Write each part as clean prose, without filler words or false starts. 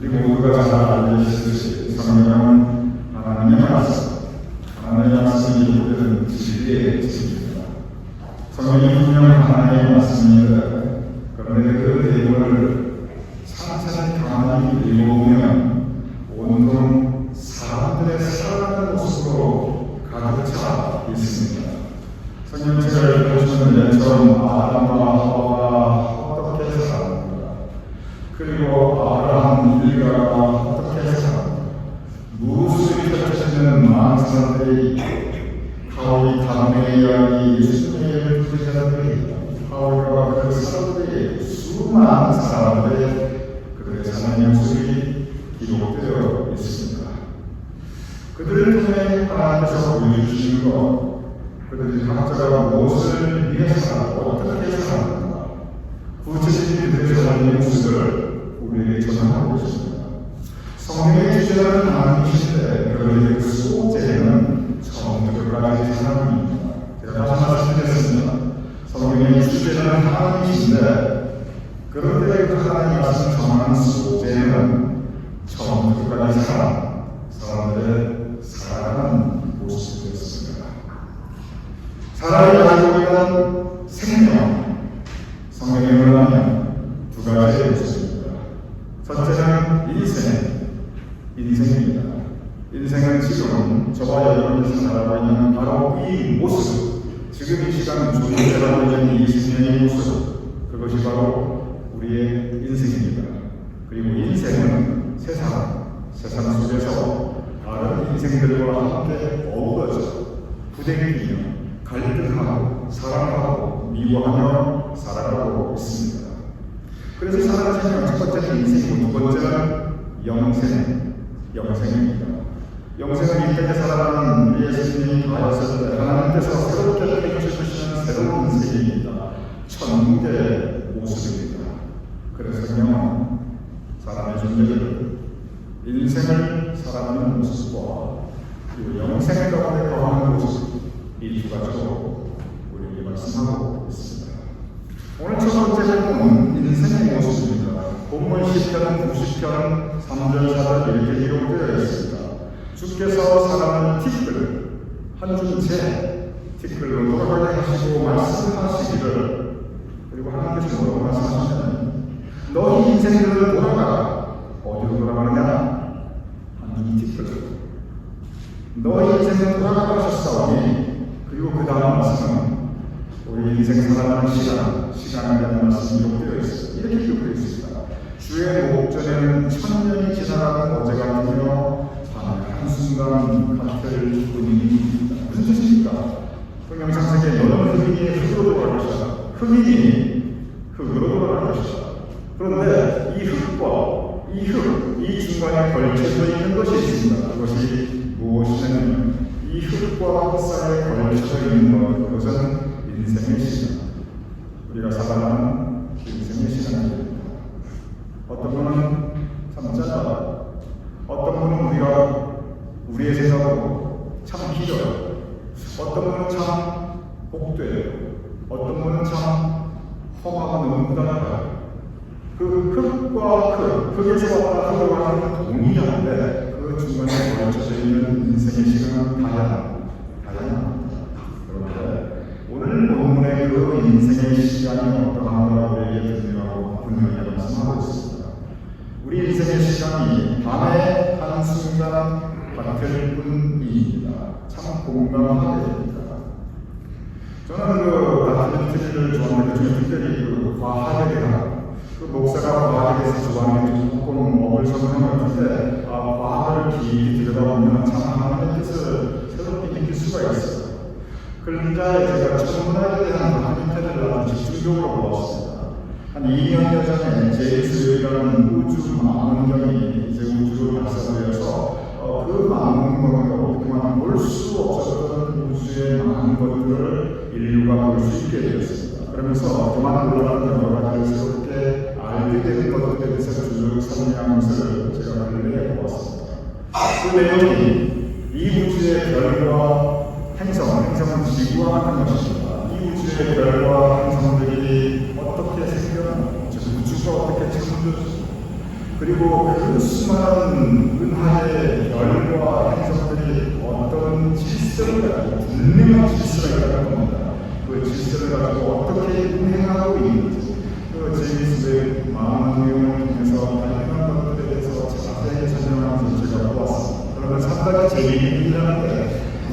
우리 모두가 잘 알고 있듯이 성경은 하나님의 말씀, 하나님의 말씀이 기록된 진리의 책입니다. 성경이 분명 하나님의 말씀인데 그런데 그 내용을 찬찬히 가만히 읽어보면 온통 사람들의 살아가는 모습으로 가득 차 있습니다. 성경책을 읽어주시는 옛처럼 아담과 하와가 어떻게 살았는가, 그리고 아브라함, 일가가 어떻게 살았는가, 무수히 펼쳐지는 많은 사람들이 하울이 가문의 이야기, 예수님의 부르자들이 하울과 그 사람들이 수많은 사람들의 그들의 삶의 모습이 기록되어 있습니다. 그들을 통해 하나님께서 보여주시는 것, 그들이 각자가 무엇을 위해 살았고 어떻게 살았는가, 구체적인 그들의 삶의 모습을 우리에게 전하고 있습니다. 성경의 주제는 하나님이신데 그들의 그 소재는 처음부터 끝까지 하나님입니다. 제가 다시 말씀드렸습니다. 성경의 주제는 하나님이신데 그런데 그 하나님 말씀 전하는 소재는 처음부터 끝까지 사람들의 살아가는 모습이었습니다. 사람이 가지고 있는 생명, 성경에 보면 두 가지의 모습입니다. 첫째는 인생입니다. 인생은 지금 저와 여러분이 살아가고 있는 바로 이 모습, 지금 이 시간 주님께서 있는 이 생명의 모습, 그것이 바로 우리의 인생입니다. 그리고 인생은 세상 속에서 다른 인생들과 함께 어우러져 부대끼며 갈등하고 사랑하고 미워하며 살아가고 있습니다. 그래서 살아가는 첫 번째는 인생이고 두 번째는 영생입니다. 영생은 이 땅에 살아가는 우리 예수님이 하였을 때 하나님께서 새롭게 펼쳐주시는 새로운 세계입니다. 천국의 모습입니다. 그래서 영은 사람의 존재를 인생을 살아가는 모습과 그리고 영생 가운데 거하는 모습, 이 두 가지로 우리에게 말씀하고 있습니다. 오늘 첫 번째 본문은 인생의 모습입니다. 본문 시편 90편 3절 4절 이렇게 기록되어 있습니다. 주께서 사람을 한 줌째 티끌로 돌아가게 하시고 말씀하시기를, 그리고 하나님께서 뭐라고 말씀하시냐면 너희 인생들을 돌아가라. 어디로 돌아가느냐? 한 줌 티끌. 너희 인생을 돌아가라 하셨사오니, 그리고 그 다음 말씀은 우리 인생 살아가는 시간에 대한 말씀이 기록되어 있습니다. 이렇게 기록되어 있습니다. 주의 목전에는 1000년이 지나가는 어제 같으며 밤의 한순간 같을 뿐입니다. 무슨 뜻입니까? 동영상세계 너는 흑인이 흙으로 돌아갈 것이다. 흑인이 흙으로 돌아갈 것이다. 그런데 이 중간에 걸쳐져 있는 것이 있습니다. 그것이 무엇이냐면 이 흙과 흙사이에 걸쳐져 있는 것, 그것은 인생의 시간, 우리가 살아가는 인생의 시간입니다. 어떤 분은 참 짧아요. 어떤 분은 우리의 생각으로 참 길어요. 어떤 분은 참 복돼요. 어떤 분은 참 험하고 너무 무단해요. 그 흙에서 왔다 흙으로 가는 동일한데 그 중간에 걸쳐져 있는 인생의 시간은 다양합니다. 그런데 오늘 본문의 그 인생의 시간이 어떠한가 우리에게 분명히 말씀하고 있습니다. 우리 인생의 시간이 밤의 한순간 같을 뿐입니다. 참 공감하게 됩니다. 저는 다큐멘터리를 좋아하는데 특별히 과학에 대한 목사가 과학에 대해서 좋아하는 조금 업을 설명할 텐데 과학을 깊이 들여다보면 참 하나님의 뜻을 새롭게 느낄 수가 있어요. 그러니까 제가 천문학에 대한 다큐멘터리를 아주 집중적으로 보았습니다. 한 2년여 전에 제임스라는 우주 망원경이 이제 우주로 발사되어서 그 망원경으로 그동안 볼 수 없었던 우주의 많은 것들을 인류가 볼 수 있게 되었습니다. 그러면서 그만 놀라는 여러 가지를 새롭게 알게 되는 것들에 대해서 쭉 설명하는 것을 제가 관리해 보았습니다. 그 내용이 이 우주의 별과 행성은 지구와 같은 것입니다. 이 우주의 별과 행성들이 어떻게 생겨나고 우주가 어떻게 창조됐습니까? 그리고 그 수많은 은하의 별과 행성들이 어떤 질서를 가지고 분명한 질서가 있다는 겁니다. 그 질서를 가지고 어떻게 운행하고 있는지 그 제임스 많은 내용을 통해서 다양한 것들에 대해서 자세히 설명하면서 제가 보았습니다. 그러면 상당히 재미있는 일이라는데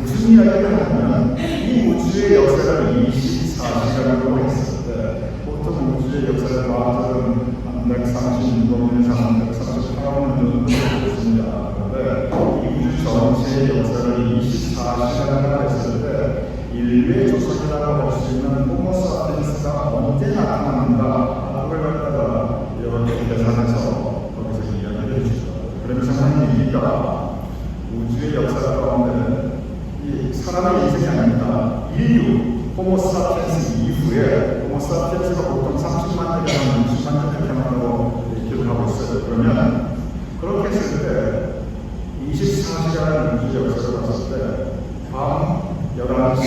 무슨 이야기를 하냐면 이 우주의 역사를 24시간으로 했을 때 보통 우주의 역사를 봐서는 336년에서 338년 정도 되겠습니다. 그런데 이 우주 전체의 역사를 24시간을 했을 때 인류의 조상이라고 할 수 있는 호모사피엔스가 언제 나타났는가 그걸 갖다가 이렇게 계산해서 거기서 이야기를 해주죠. 그러면서 우리가 우주의 역사 가운데 이 사람의 인생이 아닙니다. 인류 호모사피엔스 이후에 호모사피엔스가 보통 30만 년이나 60만 년 태어난다고 기록하고 있어요. 그러면 그렇게 했을 때 24시간 우주 역사를 봤을 때 밤 11시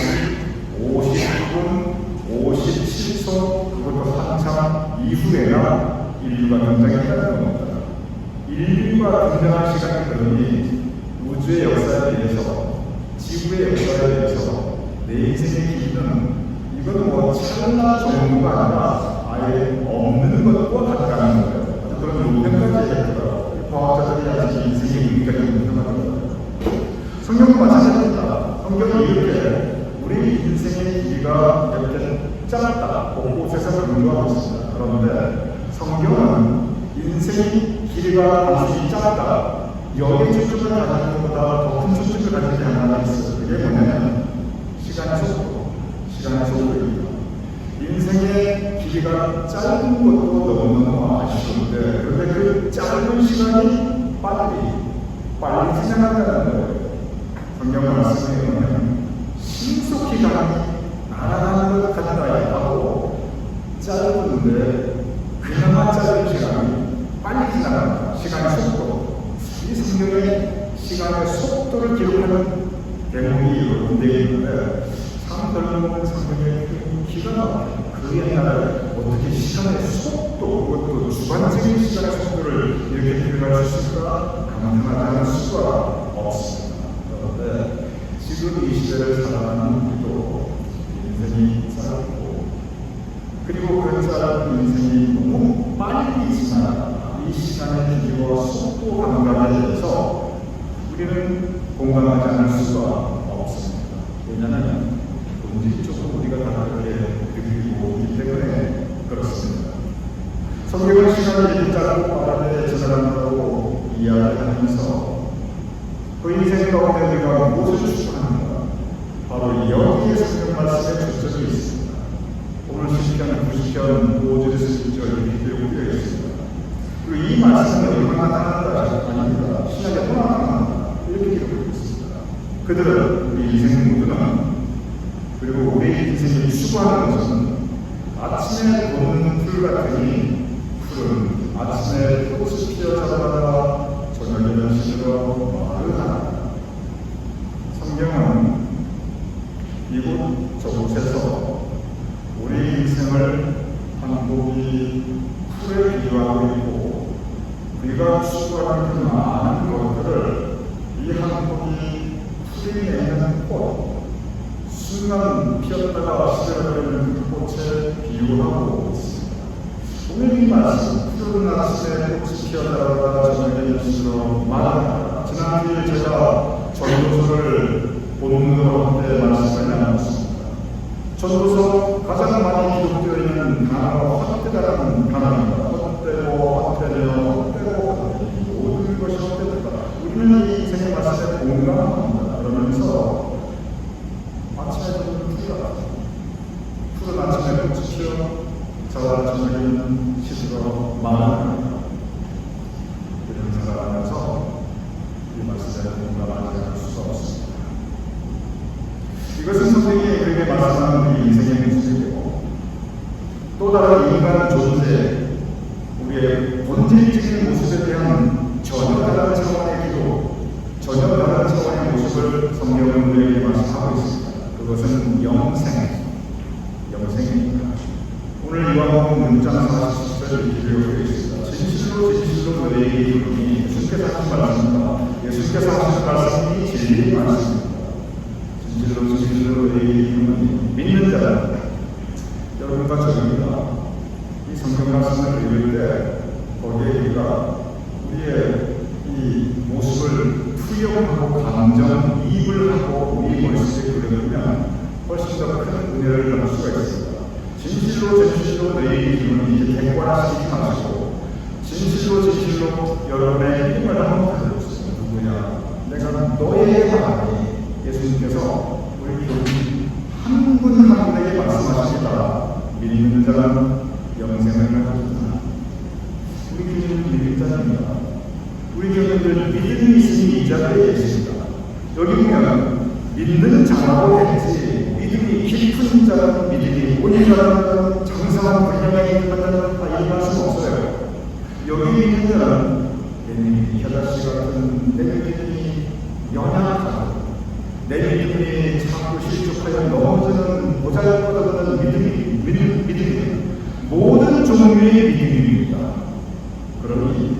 50분 57초 그것도 한참 이후에나 인류가 등장했다는 겁니다. 인류가 등장한 시간이 그러니 우주의 역사에 대해서 지구의 역사에 대해서 내 인생의 길이는 이건 뭐 찰나 정도가 아니라 아예 없는 것과 같다는 거예요. 그런 요평까지 했더라고요. 과학자들이 아직 인생의 의미가 요평하더라고요. 성경도 마찬가지입니다. 성경이 이렇게 우리 인생의 길이가 이렇게 짧다, 곳곳에서 강조하고 있습니다. 그런데 성경은 인생의 길이가 단순히 짧다, 여기 초점을 가지는 것보다 더 큰 초점을 가지지 않는 게 있어요. 그게 뭐냐면 시간의 속도입니다. 인생의 길이가 짧은 것도 너무너무 아쉬운데 그런데 그 짧은 시간이 빨리 지나간다는 거예요. 성경 말씀에 보면 신속히 가니 날아가는 것 같다 하고 짧은데 그나마 짧은 시간이 빨리 지나간다. 시간의 속도. 이 성경의 시간의 속도를 기록하는 대목이 연대에 있는데 사람들은 성경의 기가 막혀요. 그 옛날에 어떻게 시간의 속도, 그것도 주관적인 시간의 속도를 이렇게 기록할 수 있을까 감탄하지 않을 수가 없습니다. 그런데 지금 이 시대를 살아가는 우리도 인생이 짧고 그리고 그 짧은 인생이 너무 빨리 지나가 이 시간의 길이와 속도 감각에 대해서 우리는 공감하지 않을 수가 없습니다. 왜냐하면 본질적으로 우리가 다 그렇게 느끼고 있기 때문에 그렇습니다. 성경은 시간이 이렇게 짧고 빠르게 지나간다고 이야기하면서 그 인생 가운데 우리가 무엇을 추구하는가? 바로 여기에 성경 말씀에 초점이 있습니다. 오늘 10편, 90편, 5절에서 6절 이렇게 기록되어 있습니다. 그리고 이 말씀은 여기만 나타난다 아닙니다. 신약에 또 나타난다 이렇게 기록되어 있습니다. 그들은 우리 인생 모두는 그리고 우리 인생이 추구하는 것은 아침에 보는 풀 같으니 풀은 아침에 꽃을 피어자마자 저녁에는 시들어 마르다. 성경은 이곳 저곳에서 우리 인생을 한 곡이 풀에 비유하고 있고 우리가 추구하는 그 많은 것들을 이 한 곡이 풀이 내는 꽃 순간 피었다가 시들어버리는 그 꽃에 비유하고 있습니다. 오늘 이 말씀 푸른 아침에 꽃이 피었다가 저녁에 시들어 마르다. 지난주에 제가 전도서를 본문으로 때 말씀을 나눴습니다. 전도서 가장 많이 기록되어 있는 단어가 헛되다라는 단어입니다. 헛되고 모든 것이 헛되다. 우리는 이 인생의 말씀에 공감합니다. 그러면서 아침에 보는 푸른 아침에 꽃이 피어 저와 저녁에는 시들어 마르다. 이런 생각하면서 이 말씀에 공감하지 않을 수가 없습니다. 이것은 선생님이 우리에게 말씀하는 우리 인생의 모습이고 또 다른 인간 존재, 우리의 본질적인 모습에 대한 전혀 다른 차원의 기도, 전혀 다른 차원의 모습을 성경은 우리에게 말씀하고 있습니다. 그것은 영생입니다. 오늘 요한복음 6장 40절을 기록되어 있습니다. 진실로 진실로 진실로 너희에게 이르노니 예수께서 하신 말씀입니다. 예수께서 하신 말씀이 진리의 말씀입니다. 진실로 진실로 너희에게 이르노니 믿는 자는 여러분과 저입니다. 이 성경 말씀을 읽을 때 거기에 우리가 우리의 이 모습을 투영하고 감정이입을 하고 우리 머릿속에 그려보면 훨씬 더 큰 은혜를 받을 수가 있습니다. 진실로 진실로 너희에게 이르노니 이제 객관화시키지 마시고 진실로 진실로 여러분의 힘을 한번 가져보세요. 누구냐? 내가 너에게 말하니 예수님께서 우리 교인 한 분 한 분에게 말씀하십니다. 믿는 자는 영생을 가졌다. 우리 교인은 믿는 자입니다. 우리 교인들 믿음이 있으니 이 자리에 계십니다. 여기 보면 믿는 자라고 했지 믿음이 깊은 자라는 믿음이 온유한 자라는 장성한 분량에 있는 자라는 이 말씀 없어요. 여기 있는 자는 내 믿음이 혀다시 같은 내 믿음이 연약하고 내 믿음이 자꾸 실족하여 넘어지는 보잘것없는 믿음이 모든 종류의 믿음입니다. 그러니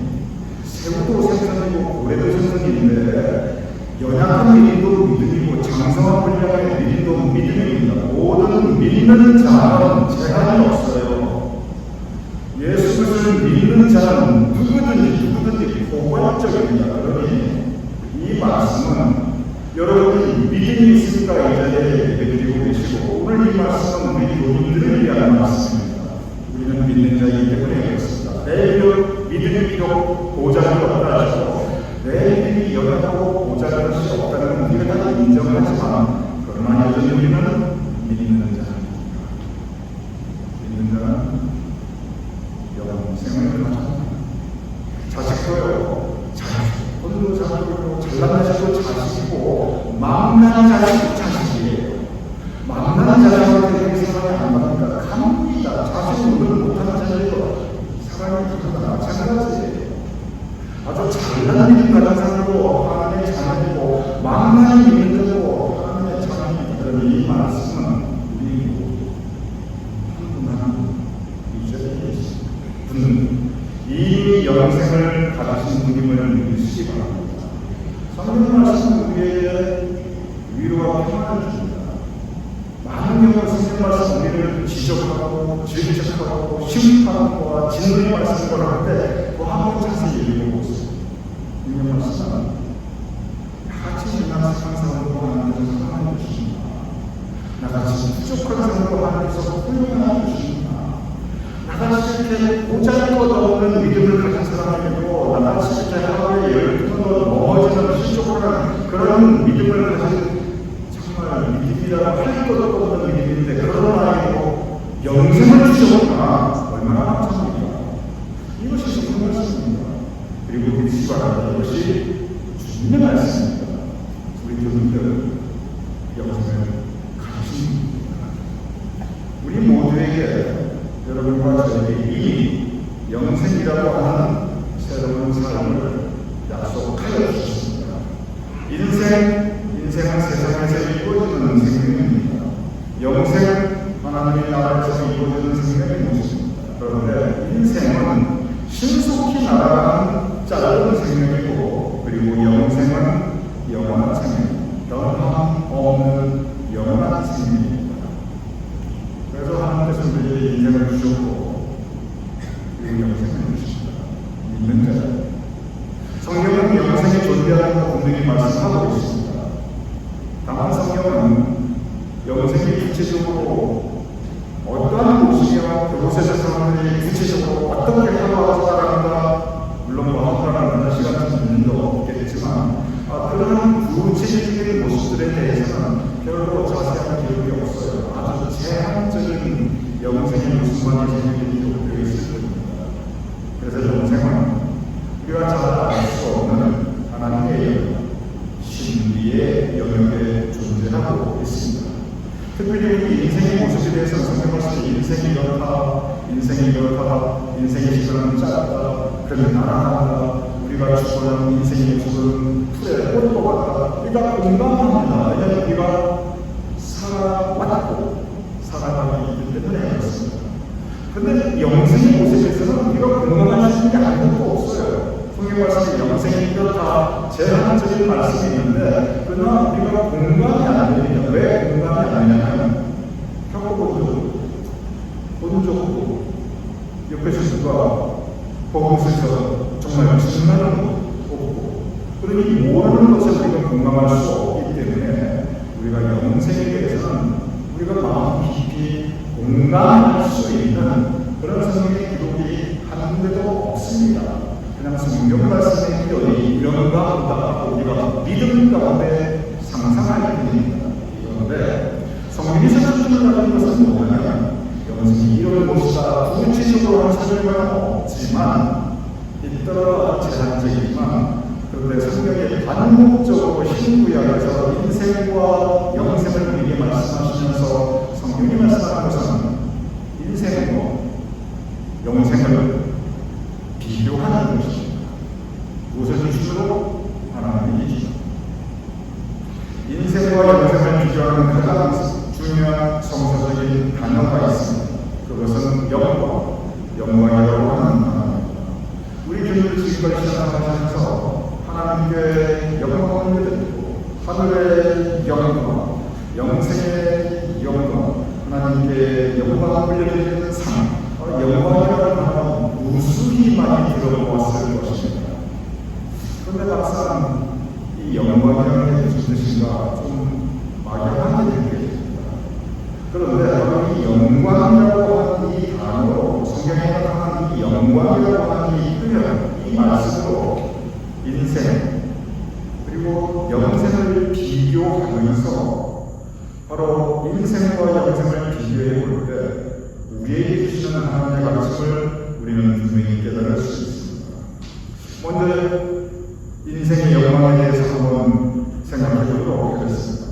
새우도 생선이고 고래도 생선인데 연약한 믿음도 믿음이고 장성한 분량의 믿음도 믿음입니다. 모든 믿는 자는 제한이 없어요. 예수 그리스도를 믿는 자는 누구든지 포괄적입니다. 그러니 이 말씀은 여러분이 믿음이 있으니까 이 자리에 예배드리고 계시고 오늘 이 말씀은 우리 교인들을 위한 말씀입니다. 우리는 믿는 자이기 때문에 그렇습니다. 내 믿음이 비록 보잘이 없다 하시고 내 믿음이 연약하고 보잘한 것이 없다는 건 우리가 다 인정하지만 그러나 여전히 우리는 믿는 자입니다. 믿는 자는 영생을 가졌습니다. 자식도요. 돈도 자식이고 잘난 자식도 자식이고 망나니 자식도 자식이에요. 망나니 자식한테 사랑이 안 받으니까 갑니다. 자식은 오늘 못하는 자식도 사랑이 부족하다. 마찬가지예요. 아주 잘난 믿음 가진 사람도 하나님의 자녀이고 망나니 믿는 자도 하나님의 자녀입니다. 이 말씀은 우리 모두 한분한 이 자리에 계십니다. 이 영생을 가지신 분임을 믿으시기 바랍니다. 성경 말씀은 우리에게 위로와 평안을 줍니다. 많은 경우 성경 말씀 우리를 지적하고 질책하고 심판과 진리의 말씀을 하는데 그 한번 자세히 읽어보세요. 성경 말씀은 같이 지난 상상으로 하나님께서 사랑해 주십니다. 나같이 부족한 상으로 하나님께서 훌륭하게 주십니다. 나같이 이렇게 보잘것없는 믿음을 가진 사람에게도 나같이 이렇게 하루에 12번도 넘어지는 실족하는 그런 믿음을 가진 정말 믿음이라고 할 것도 없는 믿음인데 그런 아이도 영생을 주셨구나. 얼마나 감사합니까? 이것이 성경 말씀입니다. 그리고 믿으시기 바랍니다. 이것이 주님의 말씀입니다. 우리 교인들 영생을 가지십니다. 우리 모두에게 여러분과 저에게 이미 영생이라고 하는 새로운 삶을 약속하여 주셨습니다. 인생은 세상에서 이루어지는 생명입니다. 영생은 하나님의 나라에서 이루어지는 생명의 모습입니다. 그런데 인생은 신속히 날아가는 짧은 생명이고 그리고 영생은 영원한 생명입니다. 변함없는 영원한 생명입니다. 그래서 하나님께서 우리에게 인생을 주셨고 그리고 영생을 주십니다. 믿는 자. 성경은 영생이 존재하는 것 분명히 말씀하고 있습니다. 다만 성경은 영생이 구체적으로 어떠한 모습이야 그곳에서 사람들이 구체적으로 어떻게 하루하루 살아간다 물론 하루하루 시간 있는도 없겠지만 그런 구체적인 모습들에 대해서는 별로 자세한 기록이 없어요. 아주 제한적인 영생의 모습만 기록되어 있을 겁니다. 그래서 영생은 우리가 잘 알 수 없는 하나님의 신비의 영역에 존재하고 있습니다. 특별히 우리 인생의 모습에 대해서 성경 말씀에 인생이 이렇다, 인생의 시간은 짧다, 그러면 날아간다, 우리가 죽어가는 인생의 모습은 풀에 꽃도 같다. 우리가 공감합니다. 왜냐하면 우리가 살아왔고 살아가기 때문에 그렇습니다. 그런데 영생의 모습에서는 우리가 공감할 수 있는 게 아니고 성경 말씀이 영생이 이렇다 제한적인 말씀이 있는데 그러나 우리가 공감이 안 되냐. 왜 공감이 안 되냐면 겪어본 적도 옆에서 누가 복음서에서 정말 증명하는 것도 없고 그러니 모르는 것을 우리가 공감할 수 없기 때문에 우리가 영생에 대해서는 우리가 마음 깊이 공감할 수 있는 그런 성경의 기록이 한 군데도 없습니다. 그냥 성경 말씀의 기록이 이런가 보다 우리가 믿음 가운데 상상할 뿐입니다. 그런데 성경이 설명하는 것은 뭐냐면 영생이 이런 것이다 구체적으로 하는 설명은 없지만 있더라도 제한적이지만 그런데 성경이 반복적으로 신구약에서 인생과 영생을 우리에게 말씀하시면서 성경이 말씀하는 것은 인생과 영생을 비교하는 것입니다. 무엇을 기준으로? 하나님의 기준. 인생과 영생을 비교하는 가장 중요한 성서적인 단어가 있습니다. 그것은 영광이라고 하는 단어입니다. 우리 교회를 지금까지 시작하면서 하나님께 영광을 드리고 하늘의 영광, 영생의 영광, 하나님께 영광을 올려드리는 상, 영광이라는 단어는 무수히 많이 들어보았을 것입니다. 그런데 막상 이 영광이라는 게 무슨 뜻인가 좀 막연하게 느껴집니다. 그런데 이 영광이라고 하는 이 단어로 성경에 나타나는 이 영광이라고 하는 이 표현, 이 말씀으로 인생 그리고 영생을 비교하면서 바로 인생과 영생을 비교해 볼 때 우리에게 주시는 하나님의 가르침을 우리는 분명히 깨달을 수 있습니다. 먼저 인생의 영광에 대해서 한번 생각해 보도록 하겠습니다.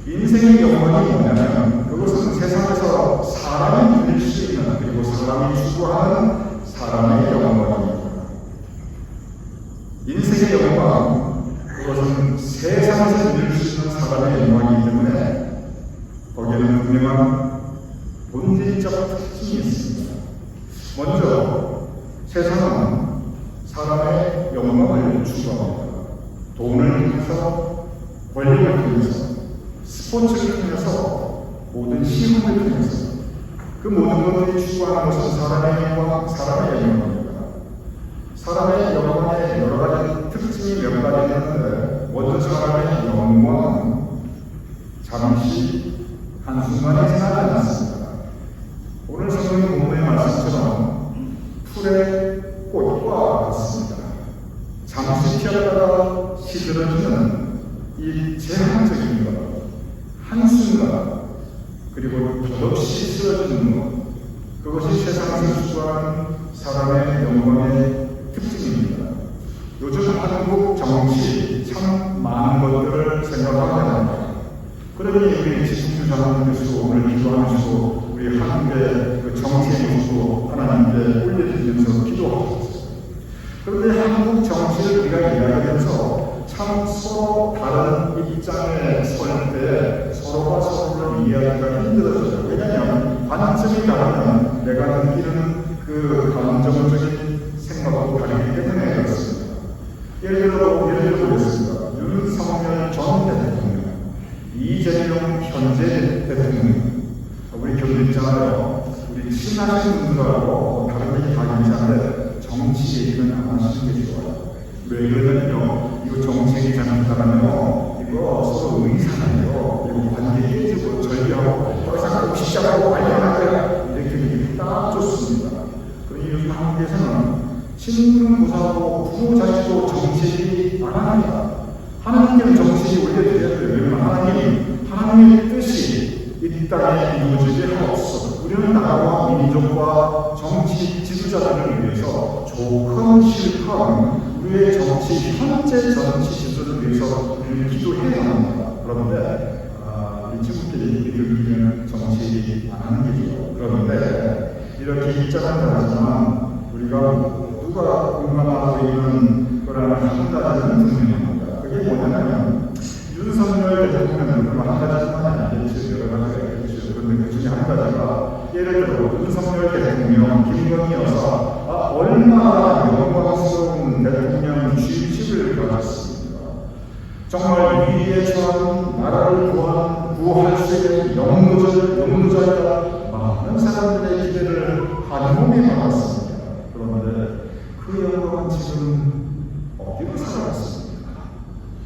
인생의 영광이 뭐냐면 그것은 세상에서 사람이 누릴 수 있는 그리고 사람이 추구하는 사람의 영광입니다. 인생의 영광 그것은 세상에서 누릴 수 있는 사람의 영광이기 때문에 거기에는 분명한 본질적 특징이 있습니다. 먼저 세상은 사람의 영광을 추구합니다. 돈을 통해서 권력을 통해서 스포츠를 통해서 모든 시험을 통해서 그 모든 것들이 추구하는 것은 사람의 영광, 사람의 영광입니다. 사람의 영광의 여러 가지 특징이 몇 가지 있는데 먼저 사람의 영광은 잠시 한순간에 지나지 않습니다. 오늘 성경 본문의 말씀처럼 풀의 꽃과 같습니다. 잠시 피었다가 시들어지는 이 제한적인 것, 한순간, 그리고 덧없이 쓰러지는 것, 그것이 세상에서 추구하는 사람의 영광의 특징입니다. 요즘 한국 정치 참 많은 것들을 생각하게 합니다. 그러니 우리 지식주사님께서 오늘 기도하시고 우리 한국의 그 정치의 모습으로 하나님께 올려드리면서 기도하셨습니다. 그런데 한국 정치를 우리가 이야기하면서 참 서로 다른 입장에 설 때 서로가 서로를 이해하기가 힘들어져요. 왜냐하면 관점이 다르면 내가 느끼는 그 감정적인 생각도 다르기 때문에 그렇습니다. 예를 들어 보겠습니다. 윤석열 전 대통령, 이재명 현재 대통령, 우리 교수 있잖아요. 우리 친하신 분들하고 다른 얘기 다 괜찮은데 정치 얘기는 안 하시는 게 좋아요. 왜 그러냐면요. 이거 정치 얘기 잘못하면요. 이거 서로 의사나요. 그리고 관계 깨지고 절개하고 더 이상 하고 시작하고 말려나가요. 이렇게 얘기 딱 좋습니다. 그러니 요즘 한국에서는 친분보사하고 부모자식도 정치 안 합니다. 하나님께는 정치 올려드려야 돼요. 왜냐하면 하나님의 뜻이 이 땅에 이루어지게 하옵소서. 우리는 나라와 민족과 정치 지도자들을 위해서 조건 실패한 우리의 정치, 현재 정치 지도를 위해서 우리는 기도해야 합니다. 그런데 우리 친구끼리 얘기를 정치 얘기 안 하는 게 좋아요. 그런데 이렇게 입장은 다르지만 우리가 누가 공감하고 있는 거라는 한 가지는 분명합니다. 그게 뭐냐면 윤석열 대통령은 한 가지만 아니겠죠. 여러 가지가 있겠죠. 그런데 그 중에 한 가지가 예를 들어 윤석열 대통령, 김건희 여사 얼마나 영광스러운 대통령 영광에 받았습니다. 그런데 그 영광은 지금 어디로 사라졌습니까?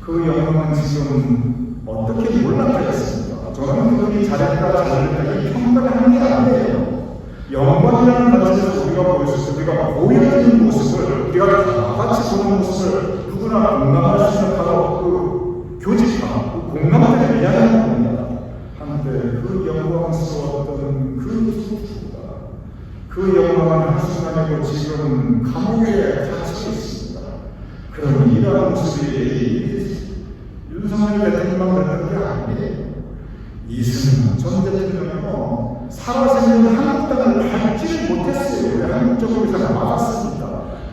그 영광은 지금 어떻게 몰락하였습니까? 저는 그분이 잘했다 잘했다 이 평가를 하는 게 아니에요. 영광이라는 것에서 우리가 보여지는 모습을, 우리가 다 같이 보는 모습을 누구나 공감할 수 있는 바로 그 교집합, 그 공감대를 이야기하는 겁니다. 한데 그 영광스러웠던 그 소수가 그 영광은 한순간이고 지금 감옥에 갇혀 있습니다. 그럼 이러한 모습이 윤석열 대통령만 그랬던 게 아니에요. 이승만 전 대통령은 살아생전 한국 땅을 밟지를 못했어요. 왜 한국적으로 잘 막았습니다.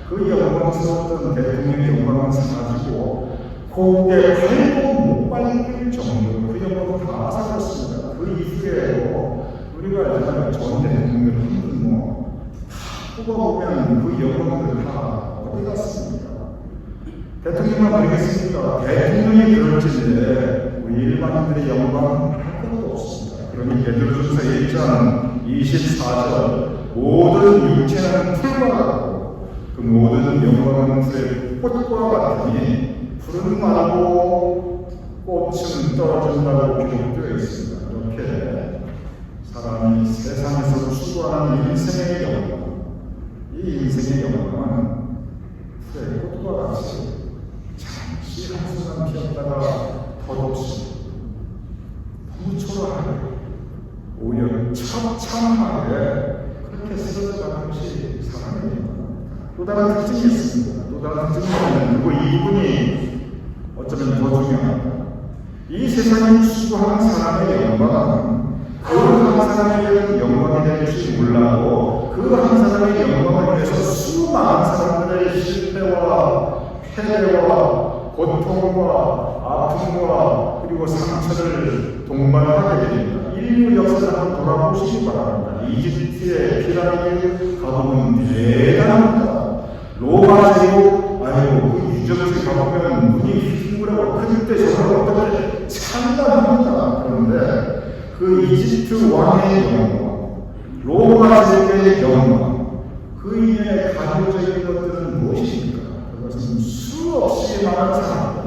그 영광스러웠던 대통령의 영광은 사라지고 고개 밟고 못 밟을 정도로 그 영광은 다 사라졌습니다. 그 이후에 우리가 알잖아요. 전 대통령을 한번 다 뽑아보면 그 영광들 다 어디 갔습니까? 대통령만 모르겠습니까? 대통령이 그럴지인데 우리 일반인들의 영광은 할 것도 없습니다. 그러니 베드로전서 1장 24절 모든 육체는 풀과 같고 그 모든 영광은 풀의 꽃과 같으니 풀은 마르고 꽃은 떨어진다고 기록되어 있습니다. 이렇게 사람이 세상에서 추구하는 인생의 영광, 이 인생의 영광은 풀의 꽃과 같이 잠시 한순간 피었다가 덧없이 너무 초라하게 오히려 처참하게 그렇게 쓰러져가는 것이 사람의 영광입니다. 또 다른 특징이 있습니다. 또 다른 특징은 그리고 이 부분이 어쩌면 더 중요합니다. 이 세상이 추구하는 사람의 영광은 그 한 사람의 영광이 될지 몰라도 그 한 사람의 영광을 위해서 수많은 사람들의 실패와 패배와 고통과 아픔과 그리고 상처를 동반하게 됩니다. 인류 역사를 한번 돌아보시기 바랍니다. 이집트의 피라미드 가보면 대단합니다. 로마 제국 아니고 그 유적지 가보면 눈이 휘둥그레고 그때 저는 어떻게 찬란합니다. 그런데 그 이집트 왕의 영광, 로마 제국의 영광, 그 이면에 가려져 있는 것들은 무엇입니까? 그것은 수없이 많은 사람들,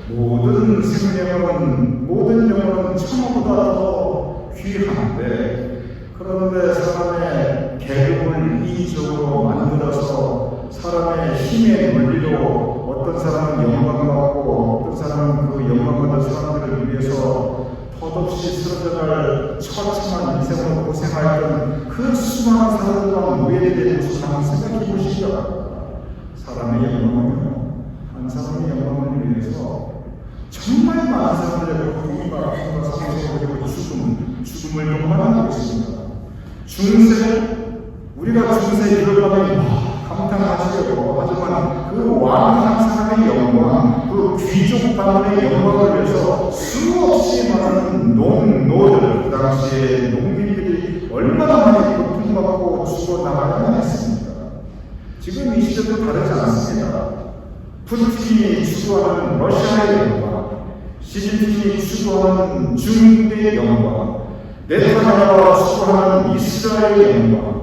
모든 생명은, 모든 영혼은 처음보다 더 귀한데, 그런데 사람의 계급을 이기적으로 만들어서 사람의 힘의 논리로 어떤 사람은 영광받고 어떤 사람은 그 영광받은 사람들을 위해서 덧없이 쓰러져갈 처참한 인생으로 고생하였던 그 수많은 사람들과 노예된 모습을 한번 생각해 보시죠. 사람의 영광은요, 한 사람의 영광을 위해서 정말 많은 사람들의 고통과 아픔과 상처 그리고 죽음을 동반하고 있습니다. 중세, 우리가 중세 이럴까면 감탄하시려고 하지만 그 왕한 사람의 영광, 그 귀족 가문의 영광을 위해서 수없이 많은 농노들, 그 당시에 농민들이 얼마나 많이 고통받고 죽어나가야 했습니까? 지금 이 시대도 다르지 않습니다. 푸틴이 추구하는 러시아의 영광, 시진핑이 추구하는 중국의 영광, 네타냐후가 추구하는 이스라엘의 영광,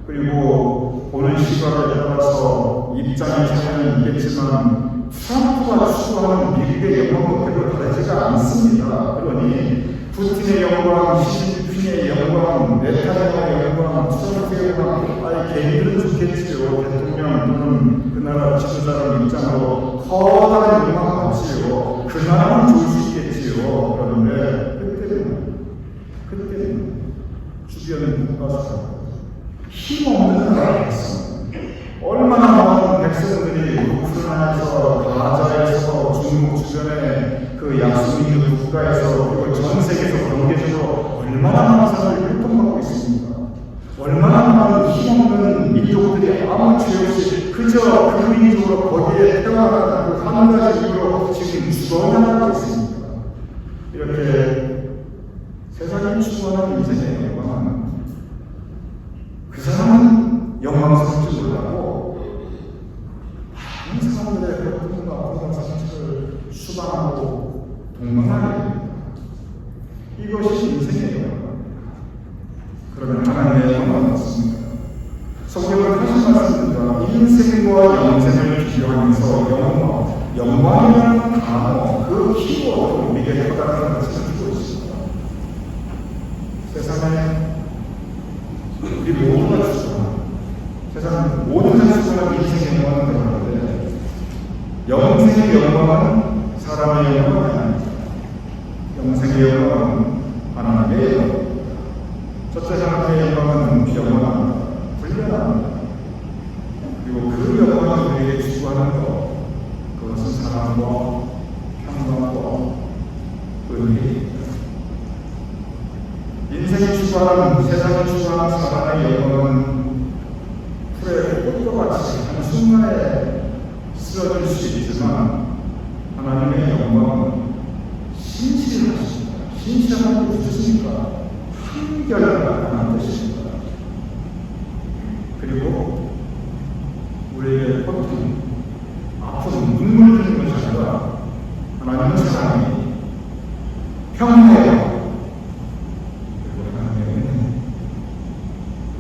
그리고 보는 시각에 따라서 입장이 차이는 있겠지만 트럼프가 추구하는 미국의 영광도 별로 다르지가 않습니다. 그러니 푸틴의 영광, 시진핑의 영광, 네타냐후의 영광, 트럼프의 영광, 아니 개인들은 좋겠지요. 대통령 또는 그 나라 지도자의 입장으로 커다란 영광을 받지요. 그 나라는 좋을 수 있겠지요. 그런데 그때는 주변의 국가에서 힘없는 나라였습니다. 얼마나 많은 백성들이 우크라이나에서, 가자에서, 중국 주변의 그 약소민주 국가에서, 그리고 전 세계에서 경제적으로 얼마나 많은 사람들이 고통받고 있습니까? 얼마나 많은 힘없는 민족들이 아무 죄 없이 그저 그 민족으로 거기에 태어나는 그 한 가지 이유로 지금 죽어나가고 있습니다. 이렇게 세상이 추구하는 인생의 영광은 그 사람은 영광스럽지 몰라도 많은 사람들의 고통과 아픔과 상처를 수반하고 동반하게 됩니다. 이것이 인생의 영광입니다. 그러면 하나님의 영광은 어떻습니까? 성경을 인생과 영생을 비교하면서 영광이라는 단어, 그 키워드를 우리에게 해당하는 것을 주고 있습니다. 세상에 우리 모두가 추구하는, 세상 모든 사람이 추구하는 인생의 영광은 그런데 영생의 영광은 사람의 영광이 아닙니다. 영생의 영광은 하나님의 영광입니다. 첫째 하나님의 영광은 영원합니다. 불변합니다. 그리고 그 영광을 우리에게 추구하는 것, 그것은 사랑과 평강과 의미입니다. 인생이 추구하는, 세상이 추구하는 사랑의 영광은 풀의 꽃과 같이 한순간에 쓰러질 수 있지만 하나님의 영광은 신실하십니다. 신실한 게 무엇입니까? 한결같은 뜻입니다. 그리고 우리에게 고통, 아픔, 눈물 주는 것이 아니라 하나님의 사랑이 평화예요. 그리고 하나님의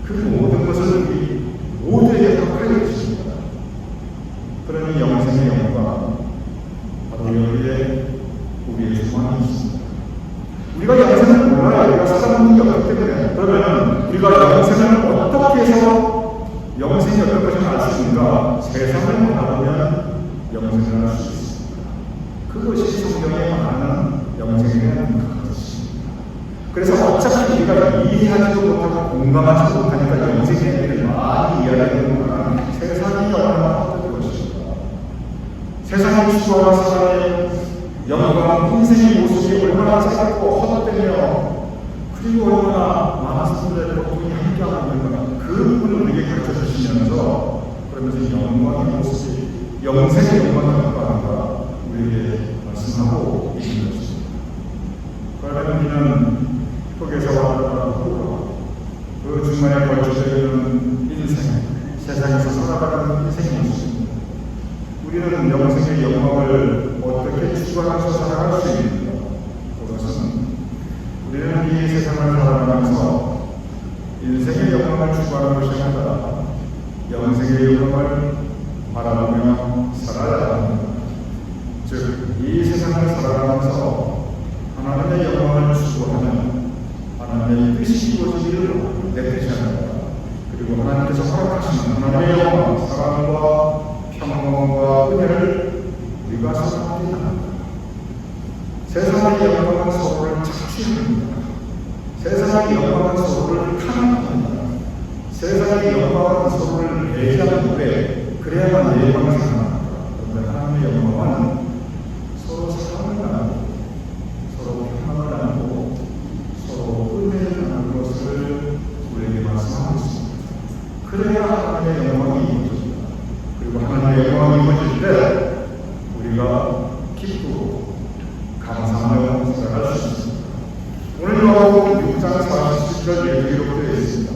그 모든 것을 우리 모두에게 격하게 주십니다. 그러니 영생의 영광, 바로 여기에 우리의 소망이 있습니다. 우리가 영생을 몰라요. 우리가 살아보는 게 없기 때문에. 그러면 우리가 영생을 어떻게 해서 영생이 어떤 것인지 알 수 있는가? 세상을 바라보면 영생을 할 수 있습니다. 그것이 성경에 말하는 영생에 대한 것입니다. 그래서 어차피 우리가 이해하지도 못하고 공감하지도 못하니까 영생에 대해 많이 이야기하는 것은 세상이 얼마나 어떤 것입니다. 세상을 추구하는 사람의 영광, 인생의 모습이 얼마나 짧고 헛되며 그리고 얼마나 많은 사람들의 고통이 함께하고 있는가, 그 부분을 우리에게 가르쳐 주시면서 그러면서 영광의 모습이 영생의 영광을 갖고 우리에게 말씀하고 계신 것입니다. 그러면 우리는 흑에서와 하고 그 중간에 걸쳐져 있는 인생, 세상에서 살아가는 인생의 모습입니다. 우리는 영생의 영광을 어떻게 추구하면서 살아갈 수 있는가? 그것은 우리는 이 세상을 살아가면서 인생의 영광을 추구하는 것이 아니라 영생의 영광을 바라보며 살아야 합니다. 즉, 이 세상을 살아가면서 하나님의 영광을 추구하면 하나님의 뜻이 이루어지기를 내 뜻이 아니라 그리고 하나님께서 허락하시는 하나님의 영광, 사랑과 평강과 은혜를 우리가 살아가게 합니다. 세상의 영광은 서로를 착취합니다. 세상의 영광은 서로를 탄압합니다. 세상의 영광은 서로를 배제하는데 그래야만 내 영광을 살아납니다. 그런데 하나님의 영광은 서로 사랑을 나누고 서로 평강을 나누고 서로 은혜를 나누는 것을 우리에게 말씀하고 있습니다. 그래야 하나님의 영광이 이루어집니다. 그리고 하나님의 영광이 이루어질 때 우리가 기쁘고 감사하며 살아갈 수 있습니다. 오늘 요한복음 6장 47절 기록되어 있습니다.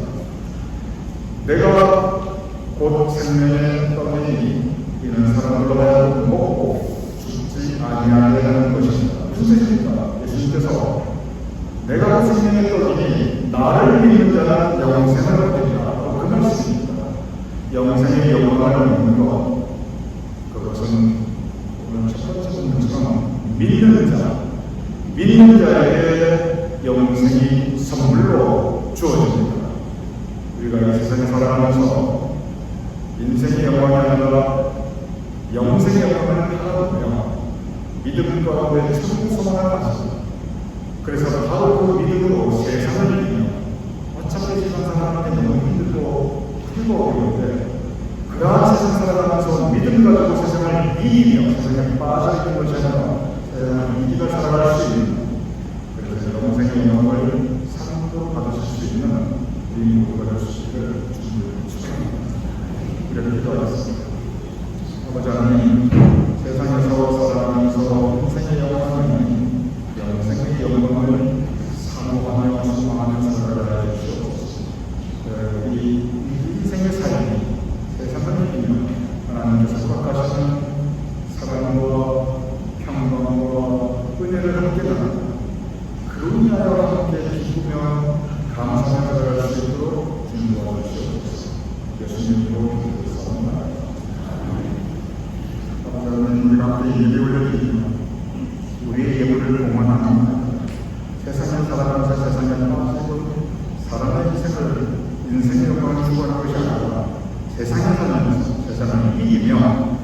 내가 곧 생명의 떡이니 이는 사람들로 하여금 먹고 죽지 아니하게 하는 것입니다. 무슨 뜻입니까? 예수님께서 내가 곧 생명의 떡이니 나를 믿는 자는 영생을 얻으리라. 그 말씀입니다. 영생의 영광을 믿는 것, 그것은 오늘 첫 번째 본문처럼 믿는 자에게 영생이 선물로 주어집니다. 우리가 이 세상에 살아가면서 인생의 영광이 아니라 영생의 영광을 바라보며 믿음 가운데 참 소망을 가집니다. 그래서 바로 그 믿음으로 세상을 이기며 어차피 세상 살아가는 게 너무 힘들고 어려운데 그러한 세상 살아가면서 믿음 가지고 세상을 이기며 세상에 빠져있는 것이 아니라 세상을 이기며 살아갈 수 있는, 그래서 영생의 영광을 상도 받으실 수 있는 우리 모두가 될 수 있기를 주님을 축원합니다. 우리를 기도하겠습니다. 아버지 하나님, 세상에서 살아가면서 인생의 영광을 영생의 영광을 사모하며 소망하며 살아가야 주옵소서. 우리 인생의 삶이 세상을 이기며 하나님께서 허락하시는 사랑과 평강과 은혜를 함께 나누고 그런 나라와 함께 기쁘며 감사하며 살아갈 수 있도록 주님 도와주시옵소서. 예수님으로 기도드렸사옵나이다. 아버지 예배 올려드리며 우리의 예물을 봉헌합니다. 세상에 살아가면서 세상에 빠지고 사람의 인생의 영광을 추구하는 것이 아니라 세상에 살면서 세상을 이기며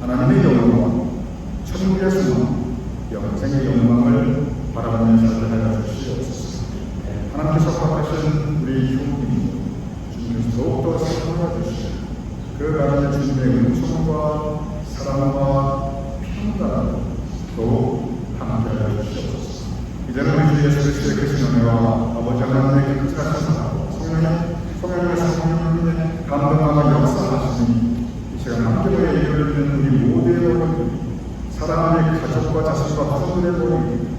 하나님의 영광, 천국의 소망, 영생의 영광을 바라보며 살게 주시옵소서. 하나님께서 허락하신 우리 형님 주님께서 더욱더 사랑하여 주시고 그 가운데 주님의 은총과 사랑과 평강을 더욱 함께하여 주시옵소서. 이제는 우리 주 예수 그리스도의 크신 은혜와 아버지 하나님의 깊은 사랑하고 성령의 감동하고 역사하시니 이 시간 함께 모여 예배를 드리는 우리 모두의 어머니 사랑하는 가족과 자식과 부모들의 모임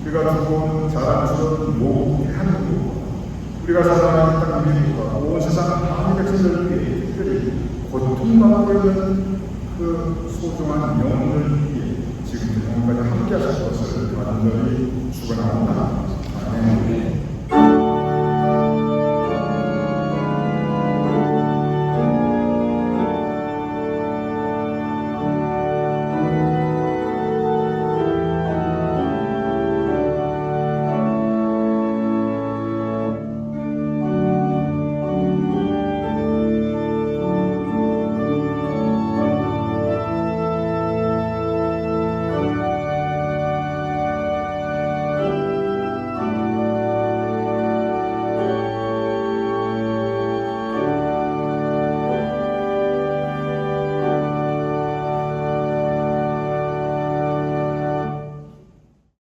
우리가 두고 자랑스러운 모든 대한민국 우리가 살아가는 땅 미국과 온 세상 많은 백성들에게 특별히 고통받고 있는